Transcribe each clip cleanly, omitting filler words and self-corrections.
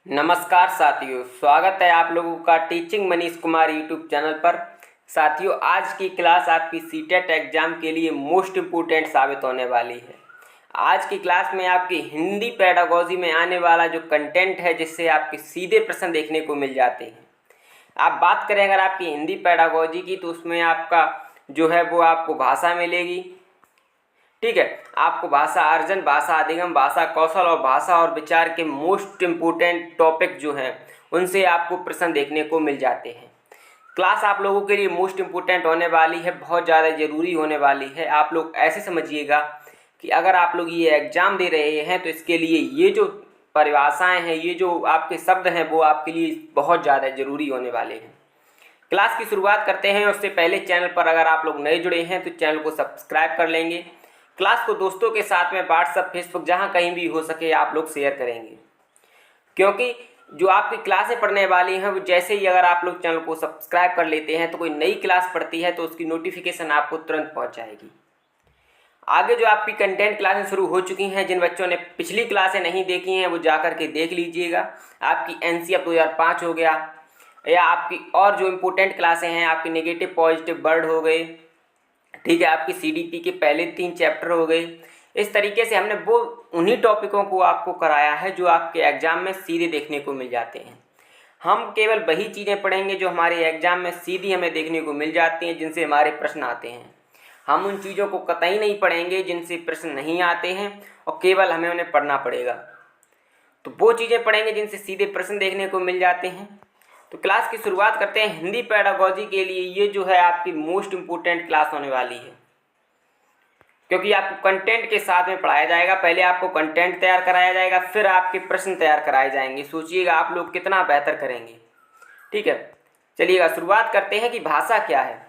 नमस्कार साथियों, स्वागत है आप लोगों का teaching Manish Kumar YouTube channel पर। साथियों, आज की क्लास आपकी सीटेट एग्जाम के लिए मोस्ट इम्पोर्टेंट साबित होने वाली है। आज की क्लास में आपकी हिंदी पेडागोजी में आने वाला जो कंटेंट है, जिससे आपके सीधे प्रश्न देखने को मिल जाते हैं। आप बात करें अगर आपकी हिंदी पेडागोजी की, तो उसमें आपका जो है वो आपको भाषा मिलेगी। ठीक है, आपको भाषा अर्जन, भाषा अधिगम, भाषा कौशल और भाषा और विचार के मोस्ट इम्पोर्टेंट टॉपिक जो हैं उनसे आपको प्रश्न देखने को मिल जाते हैं। क्लास आप लोगों के लिए मोस्ट इम्पोर्टेंट होने वाली है, बहुत ज़्यादा ज़रूरी होने वाली है। आप लोग ऐसे समझिएगा कि अगर आप लोग ये एग्ज़ाम दे रहे हैं तो इसके लिए ये जो परिभाषाएँ हैं, ये जो आपके शब्द हैं, वो आपके लिए बहुत ज़्यादा ज़रूरी होने वाले हैं। क्लास की शुरुआत करते हैं। उससे पहले चैनल पर अगर आप लोग नए जुड़े हैं तो चैनल को सब्सक्राइब कर लेंगे। क्लास को दोस्तों के साथ में व्हाट्सएप, फेसबुक, जहाँ कहीं भी हो सके आप लोग शेयर करेंगे, क्योंकि जो आपकी क्लासें पढ़ने वाली हैं वो जैसे ही अगर आप लोग चैनल को सब्सक्राइब कर लेते हैं तो कोई नई क्लास पढ़ती है तो उसकी नोटिफिकेशन आपको तुरंत पहुंच जाएगी। आगे जो आपकी कंटेंट क्लासें शुरू हो चुकी हैं, जिन बच्चों ने पिछली क्लासें नहीं देखी हैं वो जा करके देख लीजिएगा। आपकी एनसीएफ 2005 हो गया, या आपकी और जो इम्पोर्टेंट क्लासें हैं, आपकी नेगेटिव पॉजिटिव वर्ड हो गए, ठीक है, आपकी सीडीपी के पहले 3 चैप्टर हो गए। इस तरीके से हमने वो उन्हीं टॉपिकों को आपको कराया है जो आपके एग्ज़ाम में सीधे देखने को मिल जाते हैं। हम केवल वही चीज़ें पढ़ेंगे जो हमारे एग्ज़ाम में सीधी हमें देखने को मिल जाती हैं, जिनसे हमारे प्रश्न आते हैं। हम उन चीज़ों को कतई नहीं पढ़ेंगे जिनसे प्रश्न नहीं आते हैं और केवल हमें उन्हें पढ़ना पड़ेगा। तो वो चीज़ें पढ़ेंगे जिनसे सीधे प्रश्न देखने को मिल जाते हैं। तो क्लास की शुरुआत करते हैं। हिंदी पेडागोजी के लिए ये जो है आपकी मोस्ट इम्पोर्टेंट क्लास होने वाली है, क्योंकि आपको कंटेंट के साथ में पढ़ाया जाएगा। पहले आपको कंटेंट तैयार कराया जाएगा, फिर आपके प्रश्न तैयार कराए जाएंगे। सोचिएगा आप लोग कितना बेहतर करेंगे। ठीक है, चलिएगा शुरुआत करते हैं कि भाषा क्या है।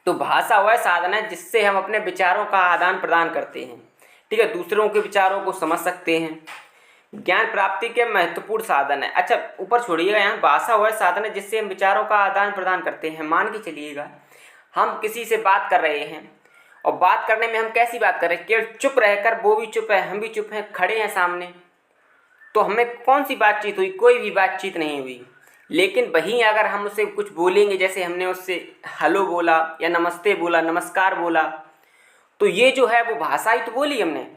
तो भाषा वह साधन है जिससे हम अपने विचारों का आदान प्रदान करते हैं। ठीक है, दूसरों के विचारों को समझ सकते हैं। ज्ञान प्राप्ति के महत्वपूर्ण साधन है। अच्छा, ऊपर छोड़िएगा, यहाँ भाषा वह साधन है जिससे हम विचारों का आदान प्रदान करते हैं। मान के चलिएगा हम किसी से बात कर रहे हैं, और बात करने में हम कैसी बात कर रहे हैं, केवल चुप रहकर, वो भी चुप है, हम भी चुप हैं, खड़े हैं सामने, तो हमें कौन सी बातचीत हुई? कोई भी बातचीत नहीं हुई। लेकिन वहीं अगर हम उससे कुछ बोलेंगे, जैसे हमने उससे हेलो बोला या नमस्ते बोला, नमस्कार बोला, तो ये जो है वो भाषा ही तो बोली हमने।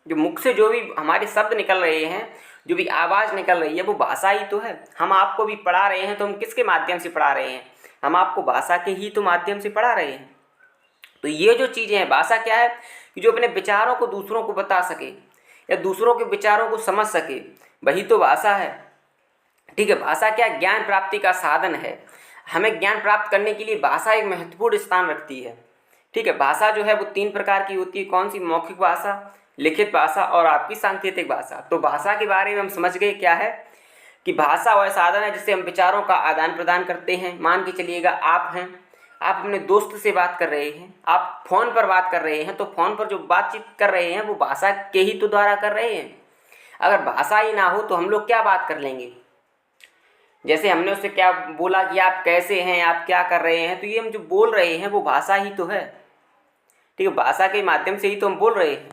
जो मुख से जो भी हमारे शब्द निकल रहे हैं, जो भी आवाज़ निकल रही है, वो भाषा ही तो है। हम आपको भी पढ़ा रहे हैं तो हम किसके माध्यम से पढ़ा रहे हैं? हम आपको भाषा के ही तो माध्यम से पढ़ा रहे हैं। तो ये जो चीज़ें हैं, भाषा क्या है कि जो अपने विचारों को दूसरों को बता सके या दूसरों के विचारों को समझ सके, वही तो भाषा है। ठीक है, भाषा क्या? ज्ञान प्राप्ति का साधन है। हमें ज्ञान प्राप्त करने के लिए भाषा एक महत्वपूर्ण स्थान रखती है। ठीक है, भाषा जो है वो 3 प्रकार की होती है। कौन सी? मौखिक भाषा, लिखित भाषा और आपकी सांकेतिक भाषा। तो भाषा के बारे में हम समझ गए क्या है कि भाषा वह साधन है जिससे हम विचारों का आदान प्रदान करते हैं। मान के चलिएगा आप हैं, आप अपने दोस्त से बात कर रहे हैं, आप फ़ोन पर बात कर रहे हैं, तो फ़ोन पर जो बातचीत कर रहे हैं वो भाषा के ही तो द्वारा कर रहे हैं। अगर भाषा ही ना हो तो हम लोग क्या बात कर लेंगे? जैसे हमने उससे क्या बोला कि आप कैसे हैं, आप क्या कर रहे हैं, तो ये हम जो बोल रहे हैं वो भाषा ही तो है। ठीक है, भाषा के माध्यम से ही तो हम बोल रहे हैं।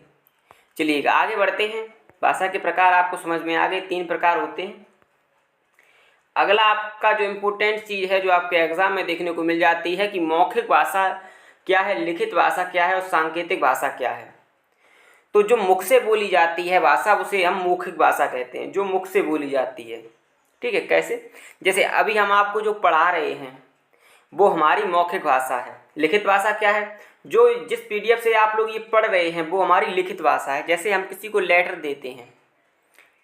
चलिएगा आगे बढ़ते हैं। भाषा के प्रकार आपको समझ में आ गए, 3 प्रकार होते हैं। अगला आपका जो इम्पोर्टेंट चीज़ है जो आपके एग्जाम में देखने को मिल जाती है कि मौखिक भाषा क्या है, लिखित भाषा क्या है और सांकेतिक भाषा क्या है। तो जो मुख से बोली जाती है भाषा, उसे हम मौखिक भाषा कहते हैं, जो मुख से बोली जाती है। ठीक है, कैसे? जैसे अभी हम आपको जो पढ़ा रहे हैं वो हमारी मौखिक भाषा है। लिखित भाषा क्या है? जो जिस पीडीएफ से आप लोग ये पढ़ रहे हैं वो हमारी लिखित भाषा है। जैसे हम किसी को लेटर देते हैं,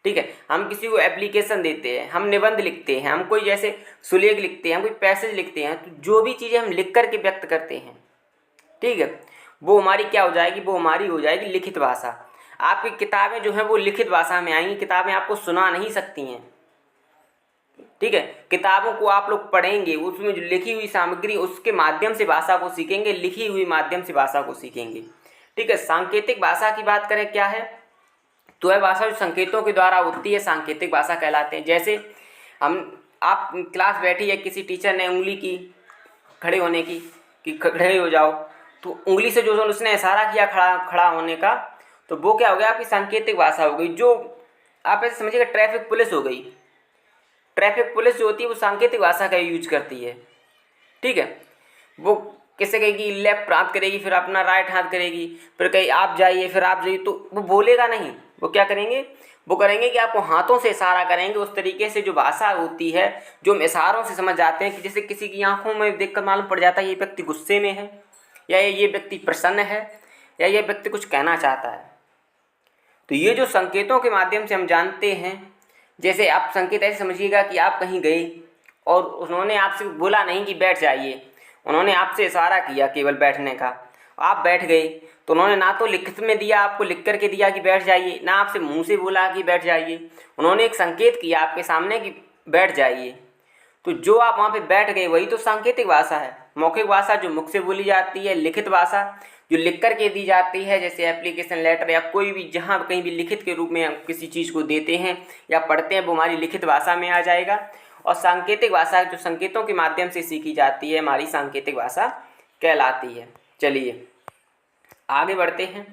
ठीक है, हम किसी को एप्लीकेशन देते हैं, हम निबंध लिखते हैं, हम कोई जैसे सुलेख लिखते हैं, हम कोई पैसेज लिखते हैं, तो जो भी चीज़ें हम लिख करके व्यक्त करते हैं, ठीक है, वो हमारी क्या हो जाएगी? वो हमारी हो जाएगी लिखित भाषा। आपकी किताबें जो हैं वो लिखित भाषा में आएंगी। किताबें आपको सुना नहीं सकती हैं। ठीक है, किताबों को आप लोग पढ़ेंगे, उसमें जो लिखी हुई सामग्री, उसके माध्यम से भाषा को सीखेंगे, लिखी हुई माध्यम से भाषा को सीखेंगे। ठीक है, सांकेतिक भाषा की बात करें क्या है, तो वह भाषा जो संकेतों के द्वारा होती है सांकेतिक भाषा कहलाते हैं। जैसे आप क्लास बैठी है, किसी टीचर ने उंगली की खड़े होने की कि खड़े हो जाओ, तो उंगली से जो उसने इशारा किया खड़ा होने का, तो वो क्या हो गया? आपकी सांकेतिक भाषा हो गई। जो आप ऐसे समझिएगा ट्रैफिक पुलिस हो गई। ट्रैफिक पुलिस जो होती है वो सांकेतिक भाषा का यूज करती है। ठीक है, वो किसे कहेगी लेफ्ट हाथ करेगी, फिर अपना राइट हाथ करेगी, फिर कहीं आप जाइए, फिर आप जाइए, तो वो बोलेगा नहीं। वो क्या करेंगे, वो करेंगे कि आपको हाथों से इशारा करेंगे। उस तरीके से जो भाषा होती है, जो हम इशारों से समझ जाते हैं कि जैसे किसी की आंखों में देखकर मालूम पड़ जाता है ये व्यक्ति गुस्से में है, या ये व्यक्ति प्रसन्न है, या ये व्यक्ति कुछ कहना चाहता है। तो ये जो संकेतों के माध्यम से हम जानते हैं, जैसे आप संकेत ऐसे समझिएगा कि आप कहीं गए और उन्होंने आपसे बोला नहीं कि बैठ जाइए, उन्होंने आपसे इशारा किया केवल बैठने का, आप बैठ गए, तो उन्होंने ना तो लिखित में दिया, आपको लिख करके दिया कि बैठ जाइए, ना आपसे मुंह से बोला कि बैठ जाइए, उन्होंने एक संकेत किया आपके सामने कि बैठ जाइए। तो जो आप वहाँ पे बैठ गए वही तो सांकेतिक भाषा है। मौखिक भाषा जो मुख से बोली जाती है, लिखित भाषा जो लिख करके दी जाती है, जैसे एप्लीकेशन लेटर या कोई भी जहाँ कहीं भी लिखित के रूप में हम किसी चीज़ को देते हैं या पढ़ते हैं, वो हमारी लिखित भाषा में आ जाएगा। और सांकेतिक भाषा जो संकेतों के माध्यम से सीखी जाती है, हमारी सांकेतिक भाषा कहलाती है। चलिए आगे बढ़ते हैं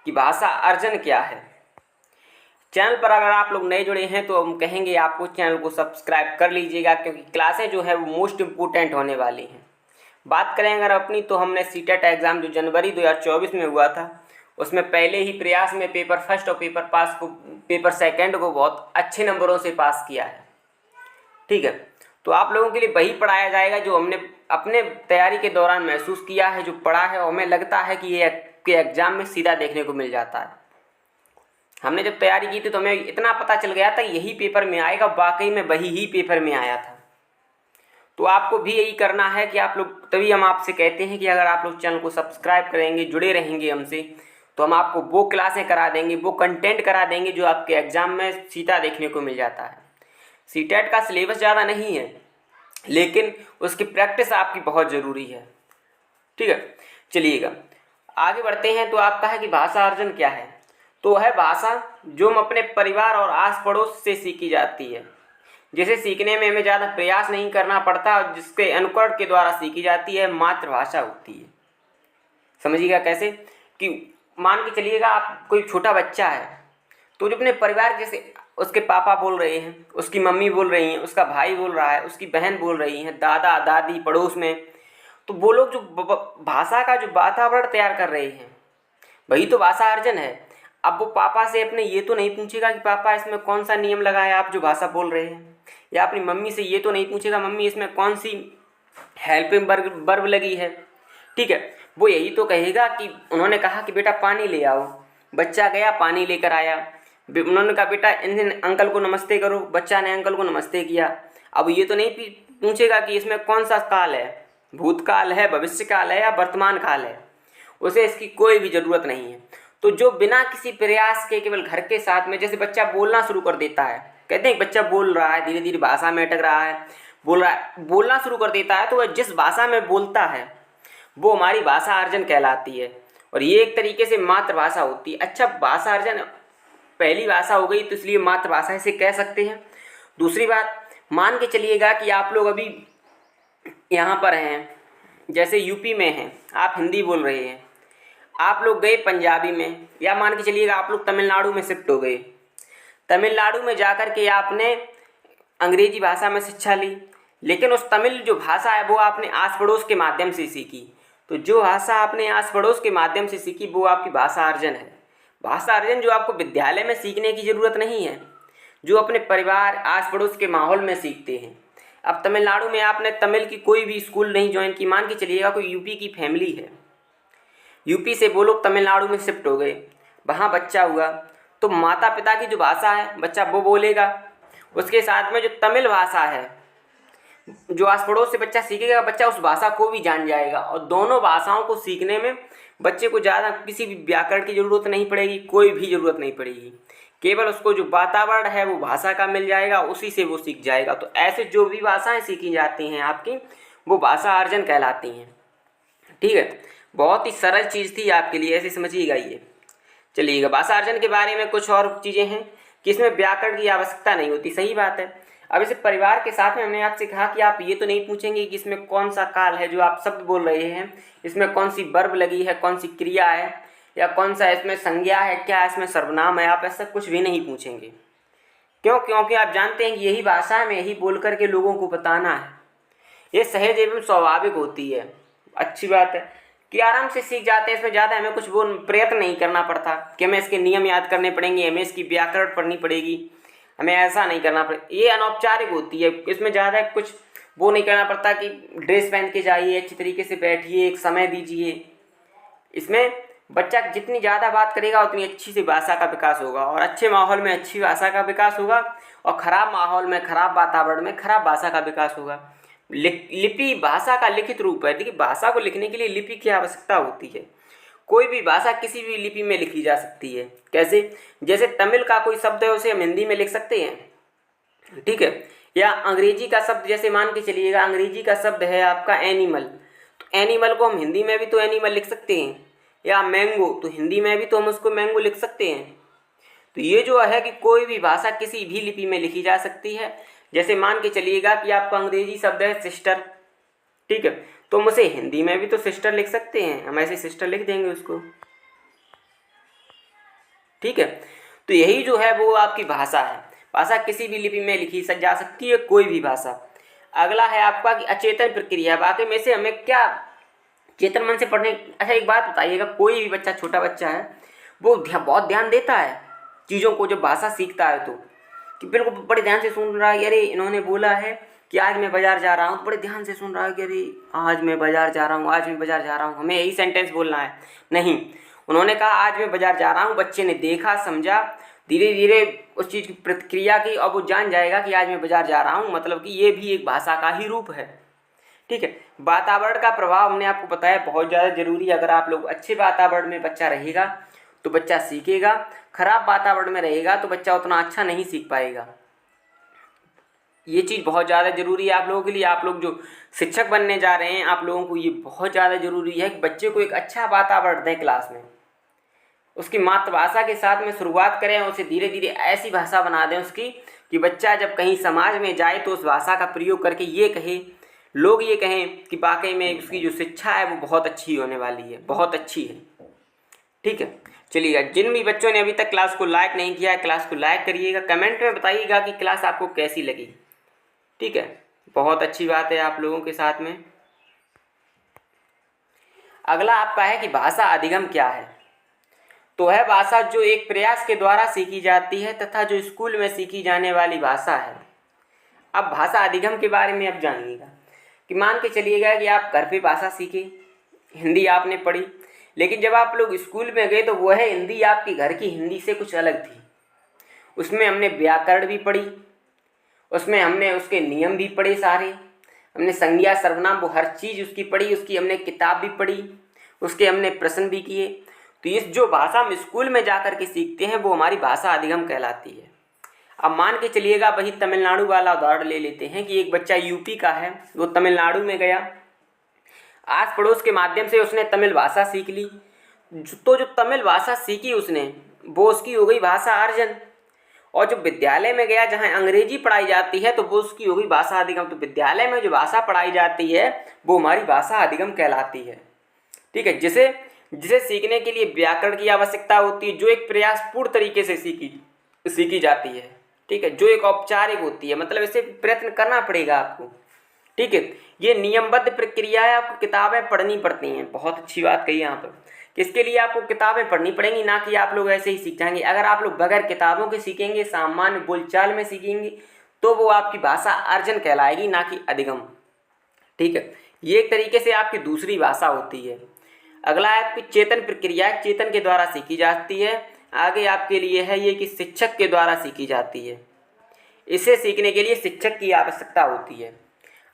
कि भाषा अर्जन क्या है। चैनल पर अगर आप लोग नए जुड़े हैं तो हम कहेंगे आपको चैनल को सब्सक्राइब कर लीजिएगा, क्योंकि क्लासें जो है वो मोस्ट इम्पोर्टेंट होने वाली हैं। बात करें अगर अपनी, तो हमने सीटेट एग्ज़ाम जो जनवरी 2024 में हुआ था, उसमें पहले ही प्रयास में पेपर फर्स्ट और पेपर सेकंड को बहुत अच्छे नंबरों से पास किया है। ठीक है, तो आप लोगों के लिए वही पढ़ाया जाएगा जो हमने अपने तैयारी के दौरान महसूस किया है, जो पढ़ा है, और हमें लगता है कि ये एग्ज़ाम में सीधा देखने को मिल जाता है। हमने जब तैयारी की थी तो हमें इतना पता चल गया था यही पेपर में आएगा, वाकई में वही ही पेपर में आया था। तो आपको भी यही करना है कि आप लोग, तभी हम आपसे कहते हैं कि अगर आप लोग चैनल को सब्सक्राइब करेंगे, जुड़े रहेंगे हमसे, तो हम आपको वो क्लासें करा देंगे, वो कंटेंट करा देंगे जो आपके एग्ज़ाम में सीधा देखने को मिल जाता है। सीटेट का सिलेबस ज़्यादा नहीं है, लेकिन उसकी प्रैक्टिस आपकी बहुत ज़रूरी है। ठीक है, चलिएगा आगे बढ़ते हैं। तो आपका है कि भाषा अर्जन क्या है। तो है भाषा जो हम अपने परिवार और आस पड़ोस से सीखी जाती है, जिसे सीखने में हमें ज़्यादा प्रयास नहीं करना पड़ता और जिसके अनुकरण के द्वारा सीखी जाती है, मातृभाषा होती है। समझिएगा कैसे, कि मान के चलिएगा आप कोई छोटा बच्चा है, तो जो अपने परिवार, जैसे उसके पापा बोल रहे हैं, उसकी मम्मी बोल रही हैं, उसका भाई बोल रहा है, उसकी बहन बोल रही हैं, दादा दादी पड़ोस में, तो वो लोग जो भाषा का जो वातावरण तैयार कर रहे हैं, वही तो भाषा अर्जन है। अब वो पापा से अपने ये तो नहीं पूछेगा कि पापा इसमें कौन सा नियम लगा है आप जो भाषा बोल रहे हैं, या अपनी मम्मी से ये तो नहीं पूछेगा मम्मी इसमें कौन सी हेल्पिंग वर्ब लगी है। ठीक है, वो यही तो कहेगा कि उन्होंने कहा कि बेटा पानी ले आओ, बच्चा गया पानी लेकर आया, उन्होंने कहा बेटा इन अंकल को नमस्ते करो, बच्चा ने अंकल को नमस्ते किया। अब ये तो नहीं पूछेगा कि इसमें कौन सा काल है, भूतकाल है, भविष्य काल है या वर्तमान काल है, उसे इसकी कोई भी ज़रूरत नहीं है। तो जो बिना किसी प्रयास के केवल घर के साथ में, जैसे बच्चा बोलना शुरू कर देता है, कहते हैं बच्चा बोल रहा है, धीरे धीरे भाषा में अटक रहा है, बोलना शुरू कर देता है, तो वह जिस भाषा में बोलता है वो हमारी भाषा अर्जन कहलाती है। और ये एक तरीके से मातृभाषा होती है। अच्छा, भाषा अर्जन पहली भाषा हो गई तो इसलिए मातृभाषा इसे कह सकते हैं। दूसरी बात, मान के चलिएगा कि आप लोग अभी यहाँ पर हैं, जैसे यूपी में हैं, आप हिंदी बोल रहे हैं, आप लोग गए पंजाबी में, या मान के चलिएगा आप लोग तमिलनाडु में शिफ्ट हो गए, तमिलनाडु में जाकर के आपने अंग्रेजी भाषा में शिक्षा ली, लेकिन उस तमिल जो भाषा है वो आपने आस पड़ोस के माध्यम से सीखी। तो जो भाषा आपने आस पड़ोस के माध्यम से सीखी वो आपकी भाषा अर्जन है। भाषा अर्जन जो आपको विद्यालय में सीखने की ज़रूरत नहीं है, जो अपने परिवार आस पड़ोस के माहौल में सीखते हैं। अब तमिलनाडु में आपने तमिल की कोई भी स्कूल नहीं ज्वाइन की, मान के चलिएगा कोई यूपी की फैमिली है, यूपी से वो लोग तमिलनाडु में शिफ्ट हो गए, वहाँ बच्चा हुआ, तो माता पिता की जो भाषा है बच्चा वो बोलेगा, उसके साथ में जो तमिल भाषा है जो आस पड़ोस से बच्चा सीखेगा, बच्चा उस भाषा को भी जान जाएगा। और दोनों भाषाओं को सीखने में बच्चे को ज़्यादा किसी भी व्याकरण की ज़रूरत नहीं पड़ेगी, कोई भी ज़रूरत नहीं पड़ेगी, केवल उसको जो वातावरण है वो भाषा का मिल जाएगा, उसी से वो सीख जाएगा। तो ऐसे जो भी भाषाएं सीखी जाती हैं आपकी, वो भाषा अर्जन कहलाती हैं। ठीक है, बहुत ही सरल चीज़ थी आपके लिए, ऐसे समझिएगा ये। चलिएगा, भाषा अर्जन के बारे में कुछ और चीज़ें हैं कि इसमें व्याकरण की आवश्यकता नहीं होती, सही बात है। अब इसे परिवार के साथ में हमने आपसे कहा कि आप ये तो नहीं पूछेंगे कि इसमें कौन सा काल है जो आप शब्द बोल रहे हैं, इसमें कौन सी वर्ब लगी है, कौन सी क्रिया है, या कौन सा इसमें संज्ञा है, क्या इसमें सर्वनाम है, आप ऐसा कुछ भी नहीं पूछेंगे। क्यों? क्योंकि आप जानते हैं कि यही भाषा में यही बोल करके लोगों को बताना है। ये सहज एवं स्वाभाविक होती है। अच्छी बात है कि आराम से सीख जाते हैं। इसमें ज़्यादा हमें कुछ वो प्रयत्न नहीं करना पड़ता कि हमें इसके नियम याद करने पड़ेंगे, हमें इसकी व्याकरण पढ़नी पड़ेगी, हमें ऐसा नहीं करना पड़ेगा। ये अनौपचारिक होती है, इसमें ज़्यादा कुछ वो नहीं करना पड़ता कि ड्रेस पहन के जाइए, अच्छी तरीके से बैठिए, एक समय दीजिए। इसमें बच्चा जितनी ज़्यादा बात करेगा उतनी अच्छी सी भाषा का विकास होगा, और अच्छे माहौल में अच्छी भाषा का विकास होगा, और ख़राब माहौल में, खराब वातावरण में खराब भाषा का विकास होगा। लिपि भाषा का लिखित रूप है। देखिए, भाषा को लिखने के लिए लिपि की आवश्यकता होती है। कोई भी भाषा किसी भी लिपि में लिखी जा सकती है। कैसे? जैसे तमिल का कोई शब्द है उसे हम हिंदी में लिख सकते हैं, ठीक है। या अंग्रेजी का शब्द, जैसे मान के चलिएगा अंग्रेजी का शब्द है आपका एनिमल, तो एनिमल को हम हिंदी में भी तो एनिमल लिख सकते हैं। या मैंगो, तो हिंदी में भी तो हम उसको मैंगो लिख सकते हैं। तो ये जो है कि कोई भी भाषा किसी भी लिपि में लिखी जा सकती है। जैसे मान के चलिएगा कि आपका अंग्रेजी शब्द है सिस्टर, ठीक है, तो हम उसे हिंदी में भी तो सिस्टर लिख सकते हैं, हम ऐसे सिस्टर लिख देंगे उसको, ठीक है। तो यही जो है वो आपकी भाषा है। भाषा किसी भी लिपि में लिखी जा सकती है, कोई भी भाषा। अगला है आपका कि अचेतन प्रक्रिया। वाकई में से हमें क्या चेतन मन से पढ़ने। अच्छा, एक बात बताइएगा, कोई भी बच्चा, छोटा बच्चा है, वो बहुत ध्यान देता है चीज़ों को जब भाषा सीखता है, तो कि बिल्कुल बड़े ध्यान से सुन रहा है। अरे इन्होंने बोला है कि आज मैं बाजार जा रहा हूँ, तो बड़े ध्यान से सुन रहा है कि अरे आज मैं बाजार जा रहा हूँ, आज मैं बाजार जा रहा हूँ, हमें यही सेंटेंस बोलना है। नहीं, उन्होंने कहा आज मैं बाजार जा रहा हूँ, बच्चे ने देखा, समझा, धीरे धीरे उस चीज़ की प्रतिक्रिया की, और वो जान जाएगा कि आज मैं बाजार जा रहा हूँ, मतलब कि ये भी एक भाषा का ही रूप है, ठीक है। वातावरण का प्रभाव हमने आपको बताया बहुत ज़्यादा जरूरी है। अगर आप लोग अच्छे वातावरण में बच्चा रहेगा तो बच्चा सीखेगा, खराब वातावरण में रहेगा तो बच्चा उतना अच्छा नहीं सीख पाएगा। ये चीज़ बहुत ज़्यादा ज़रूरी है आप लोगों के लिए। आप लोग जो शिक्षक बनने जा रहे हैं, आप लोगों को ये बहुत ज़्यादा ज़रूरी है कि बच्चे को एक अच्छा वातावरण दें क्लास में, उसकी मातृभाषा के साथ में शुरुआत करें, उसे धीरे धीरे ऐसी भाषा बना दें उसकी कि बच्चा जब कहीं समाज में जाए तो उस भाषा का प्रयोग करके ये कहे, लोग ये कहें कि वाकई में उसकी जो शिक्षा है वो बहुत अच्छी होने वाली है, बहुत अच्छी है, ठीक है। चलिएगा, जिन भी बच्चों ने अभी तक क्लास को लाइक नहीं किया है, क्लास को लाइक करिएगा, कमेंट में बताइएगा कि क्लास आपको कैसी लगी, ठीक है। बहुत अच्छी बात है आप लोगों के साथ में। अगला आपका है कि भाषा अधिगम क्या है। तो है भाषा जो एक प्रयास के द्वारा सीखी जाती है तथा जो स्कूल में सीखी जाने वाली भाषा है। अब भाषा अधिगम के बारे में अब जानिएगा कि मान के चलिएगा कि आप घर पे भाषा सीखे, हिंदी आपने पढ़ी, लेकिन जब आप लोग स्कूल में गए तो वह हिंदी आपकी घर की हिंदी से कुछ अलग थी। उसमें हमने व्याकरण भी पढ़ी, उसमें हमने उसके नियम भी पढ़े सारे, हमने संज्ञा सर्वनाम वो हर चीज़ उसकी पढ़ी, उसकी हमने किताब भी पढ़ी, उसके हमने प्रश्न भी किए। तो इस जो भाषा हम स्कूल में जा कर के सीखते हैं वो हमारी भाषा अधिगम कहलाती है। अब मान के चलिएगा वही तमिलनाडु वाला उदाहरण ले लेते हैं कि एक बच्चा यूपी का है, वो तमिलनाडु में गया, आस पड़ोस के माध्यम से उसने तमिल भाषा सीख ली। तो जो तमिल भाषा सीखी उसने वो उसकी हो गई भाषा अर्जन। और जो विद्यालय में गया जहाँ अंग्रेजी पढ़ाई जाती है तो वो उसकी हो गई भाषा अधिगम। तो विद्यालय में जो भाषा पढ़ाई जाती है वो हमारी भाषा अधिगम कहलाती है, ठीक है। जिसे जिसे सीखने के लिए व्याकरण की आवश्यकता होती है, जो एक प्रयासपूर्ण तरीके से सीखी जाती है, ठीक है, जो एक औपचारिक होती है, मतलब इसे प्रयत्न करना पड़ेगा आपको, ठीक है। ये नियमबद्ध प्रक्रिया है, आपको किताबें पढ़नी पड़ती हैं। बहुत अच्छी बात कही यहाँ पर कि इसके लिए आपको किताबें पढ़नी पड़ेंगी, ना कि आप लोग ऐसे ही सीख जाएंगे। अगर आप लोग बगैर किताबों के सीखेंगे, सामान्य बोलचाल में सीखेंगे, तो वो आपकी भाषा अर्जन कहलाएगी, ना कि अधिगम, ठीक है। ये एक तरीके से आपकी दूसरी भाषा होती है। अगला है आपकी चेतन प्रक्रिया, चेतन के द्वारा सीखी जाती है। आगे आपके लिए है ये कि शिक्षक के द्वारा सीखी जाती है। इसे सीखने के लिए शिक्षक की आवश्यकता होती है।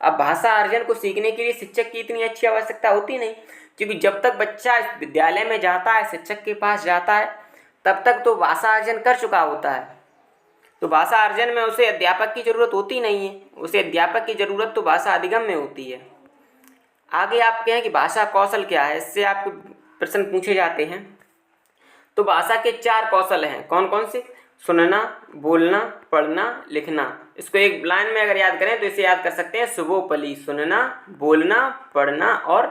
अब भाषा अर्जन को सीखने के लिए शिक्षक की इतनी अच्छी आवश्यकता होती नहीं, क्योंकि जब तक बच्चा विद्यालय में जाता है, शिक्षक के पास जाता है, तब तक तो भाषा अर्जन कर चुका होता है। तो भाषा अर्जन में उसे अध्यापक की ज़रूरत होती नहीं है, उसे अध्यापक की ज़रूरत तो भाषा अधिगम में होती है। आगे आप कहें कि भाषा कौशल क्या है, इससे आपको प्रश्न पूछे जाते हैं। तो भाषा के 4 कौशल हैं। कौन कौन से? सुनना, बोलना, पढ़ना, लिखना। इसको एक लाइन में अगर याद करें तो इसे याद कर सकते हैं सर्वोपरि, सुनना, बोलना, पढ़ना और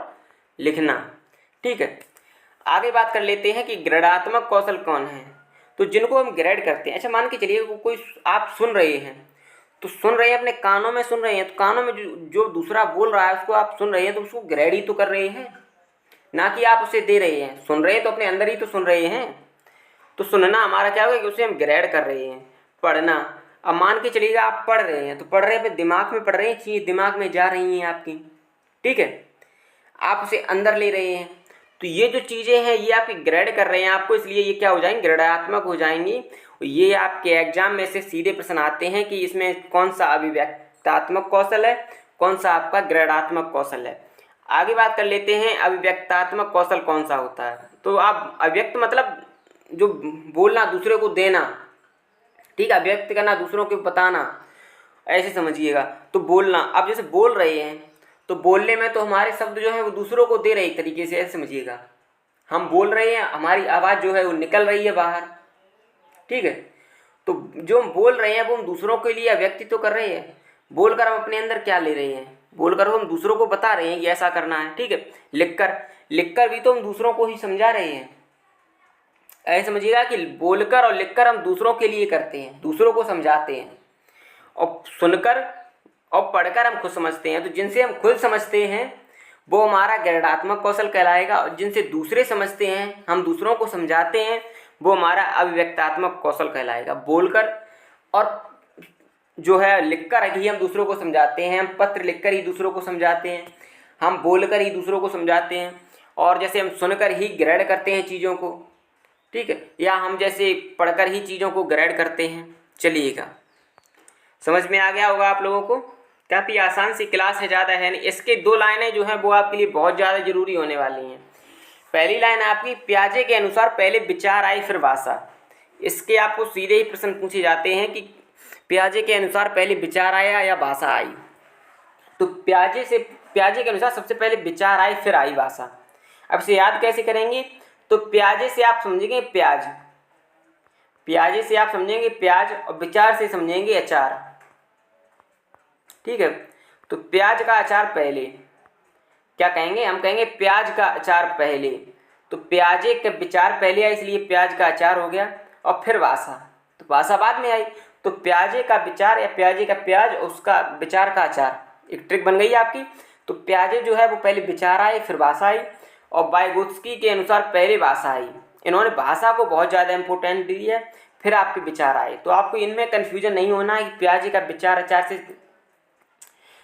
लिखना, ठीक है। आगे बात कर लेते हैं कि गणनात्मक कौशल कौन है। तो जिनको हम ग्रेड करते हैं, अच्छा मान के चलिए कोई आप सुन रहे हैं, तो सुन रहे हैं अपने कानों में सुन रहे हैं, तो कानों में जो दूसरा बोल रहा है उसको आप सुन रहे हैं, तो उसको ग्रेड ही तो कर रहे हैं, ना कि आप उसे दे रहे हैं। सुन रहे हैं तो अपने अंदर ही तो सुन रहे हैं। तो सुनना हमारा क्या होगा कि उसे हम ग्रेड कर रहे हैं। पढ़ना, अब मान के चलिएगा आप पढ़ रहे हैं, तो पढ़ रहे हैं दिमाग में पढ़ रहे हैं, चीज़ें दिमाग में जा रही हैं आपकी, ठीक है, आप उसे अंदर ले रहे हैं। तो ये जो चीज़ें हैं ये आपकी ग्रेड कर रहे हैं आपको, इसलिए ये क्या हो जाएंगी, ग्रेडात्मक हो जाएंगी। ये आपके एग्जाम में से सीधे प्रश्न आते हैं कि इसमें कौन सा अभिव्यक्तात्मक कौशल है, कौन सा आपका ग्रेडात्मक कौशल है। आगे बात कर लेते हैं अभिव्यक्तात्मक कौशल कौन सा होता है। तो आप अभिव्यक्त मतलब जो बोलना, दूसरे को देना, ठीक है, अभिव्यक्त करना, दूसरों को बताना, ऐसे समझिएगा। तो बोलना, अब जैसे बोल रहे हैं तो बोलने में तो हमारे शब्द जो है वो दूसरों को दे रहे एक तरीके से, ऐसे समझिएगा। हम बोल रहे हैं, हमारी आवाज़ जो है वो निकल रही है बाहर, ठीक है। तो जो हम बोल रहे हैं वो हम दूसरों के लिए अभिव्यक्ति तो कर रहे हैं। बोलकर हम अपने अंदर क्या ले रहे हैं, बोलकर हम दूसरों को बता रहे हैं कि ऐसा करना है, ठीक है। लिखकर भी तो हम दूसरों को ही समझा रहे हैं। ऐसे समझिएगा कि बोलकर और लिखकर हम दूसरों के लिए करते हैं, दूसरों को समझाते हैं। और सुनकर और पढ़कर हम खुद समझते हैं। तो जिनसे हम खुद समझते हैं वो हमारा ग्रेडात्मक कौशल कहलाएगा, और जिनसे दूसरे समझते हैं, हम दूसरों को समझाते हैं, वो हमारा अभिव्यक्तात्मक कौशल कहलाएगा। बोलकर और जो है लिखकर ही हम दूसरों को समझाते हैं, हम पत्र लिखकर ही दूसरों को समझाते हैं, हम बोलकर ही दूसरों को समझाते हैं, और जैसे हम सुनकर ही ग्रेड करते हैं चीज़ों को, ठीक है, या हम जैसे पढ़कर ही चीज़ों को ग्रेड करते हैं। चलिएगा, समझ में आ गया होगा आप लोगों को। काफ़ी आसान सी क्लास है, ज़्यादा है नहीं। इसके 2 लाइनें जो हैं वो आपके लिए बहुत ज़्यादा ज़रूरी होने वाली हैं। पहली लाइन आपकी, पियाजे के अनुसार पहले विचार आई फिर भाषा। इसके आपको सीधे ही प्रश्न पूछे जाते हैं कि पियाजे के अनुसार पहले विचार आया या भाषा आई। तो पियाजे के अनुसार सबसे पहले विचार आए फिर आई भाषा। अब इसे याद कैसे करेंगे, तो पियाजे से आप समझेंगे प्याज, पियाजे से आप समझेंगे प्याज, और विचार से समझेंगे अचार, ठीक है। तो प्याज का अचार पहले, क्या कहेंगे, हम कहेंगे प्याज का अचार पहले। तो प्याजे का विचार पहले आया, इसलिए प्याज का अचार हो गया। और फिर भाषा, तो भाषा बाद में आई। तो प्याजे का विचार या प्याजे का प्याज, उसका विचार का अचार, एक ट्रिक बन गई आपकी। तो प्याजे जो है वो पहले विचार आए फिर भाषा आई, और वाइगोत्स्की के अनुसार पहले भाषा आई। इन्होंने भाषा को बहुत ज़्यादा इंपॉर्टेंट दी है, फिर आपके विचार आए। तो आपको इनमें कन्फ्यूजन नहीं होना है कि प्याजे का विचार अचार से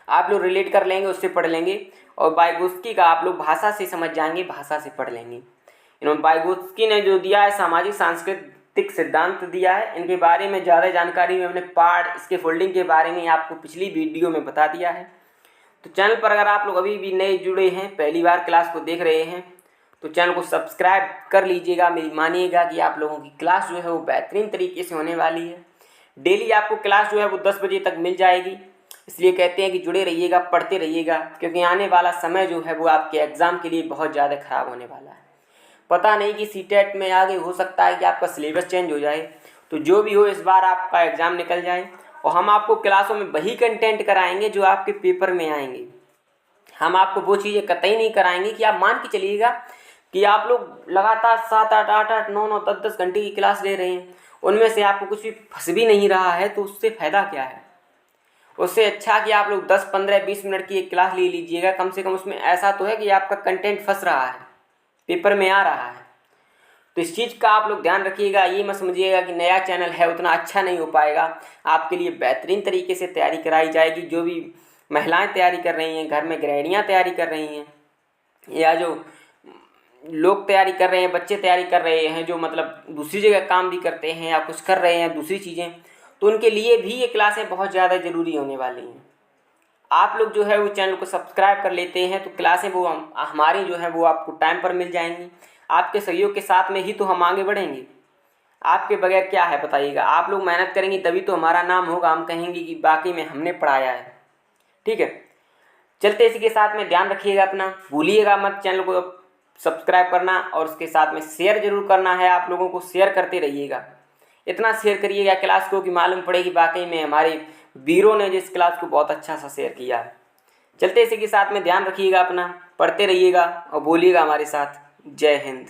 आप लोग रिलेट कर लेंगे, उससे पढ़ लेंगे, और वाइगोत्स्की का आप लोग भाषा से समझ जाएंगे, भाषा से पढ़ लेंगे। इन्होंने वाइगोत्स्की ने जो दिया है सामाजिक सांस्कृतिक सिद्धांत दिया है, इनके बारे में ज़्यादा जानकारी में हमने पार्ट, इसके फोल्डिंग के बारे में आपको पिछली वीडियो में बता दिया है। तो चैनल पर अगर आप लोग अभी भी नए जुड़े हैं, पहली बार क्लास को देख रहे हैं, तो चैनल को सब्सक्राइब कर लीजिएगा। मेरी मानिएगा कि आप लोगों की क्लास जो है वो बेहतरीन तरीके से होने वाली है। डेली आपको क्लास जो है वो 10 बजे तक मिल जाएगी, इसलिए कहते हैं कि जुड़े रहिएगा, पढ़ते रहिएगा, क्योंकि आने वाला समय जो है वो आपके एग्ज़ाम के लिए बहुत ज़्यादा ख़राब होने वाला है। पता नहीं कि सीटेट में आगे हो सकता है कि आपका सिलेबस चेंज हो जाए। तो जो भी हो, इस बार आपका एग्ज़ाम निकल जाए, और हम आपको क्लासों में वही कंटेंट कराएंगे जो आपके पेपर में आएंगे। हम आपको वो चीज़ें कतई नहीं कराएंगे कि आप मान के चलिएगा कि आप लोग लगातार 7-8, 8-8, 9-9, 10-10 घंटे की क्लास ले रहे हैं, उनमें से आपको कुछ भी फंस भी नहीं रहा है, तो उससे फ़ायदा क्या है। उससे अच्छा कि आप लोग 10, 15, 20 मिनट की एक क्लास ले लीजिएगा, कम से कम उसमें ऐसा तो है कि आपका कंटेंट फंस रहा है, पेपर में आ रहा है। तो इस चीज़ का आप लोग ध्यान रखिएगा। ये मत समझिएगा कि नया चैनल है उतना अच्छा नहीं हो पाएगा। आपके लिए बेहतरीन तरीके से तैयारी कराई जाएगी। जो भी महिलाएं तैयारी कर रही हैं, घर में गृहिणियाँ तैयारी कर रही हैं, या जो लोग तैयारी कर रहे हैं, बच्चे तैयारी कर रहे हैं, जो मतलब दूसरी जगह काम भी करते हैं या कुछ कर रहे हैं दूसरी चीज़ें, तो उनके लिए भी ये क्लासें बहुत ज़्यादा ज़रूरी होने वाली हैं। आप लोग जो है वो चैनल को सब्सक्राइब कर लेते हैं तो क्लासें वो हमारी जो है वो आपको टाइम पर मिल जाएंगी। आपके सहयोग के साथ में ही तो हम आगे बढ़ेंगे। आपके बगैर क्या है बताइएगा। आप लोग मेहनत करेंगे तभी तो हमारा नाम होगा, हम कहेंगे कि बाकी में हमने पढ़ाया है। ठीक है, चलते इसी के साथ में ध्यान रखिएगा अपना, भूलिएगा मत चैनल को सब्सक्राइब करना, और उसके साथ में शेयर जरूर करना है। आप लोगों को शेयर करते रहिएगा, इतना शेयर करिएगा क्लास को कि मालूम पड़े कि वाकई में हमारे वीरों ने जिस क्लास को बहुत अच्छा सा शेयर किया है। चलते इसी के साथ में ध्यान रखिएगा अपना, पढ़ते रहिएगा और बोलिएगा हमारे साथ। जय हिंद।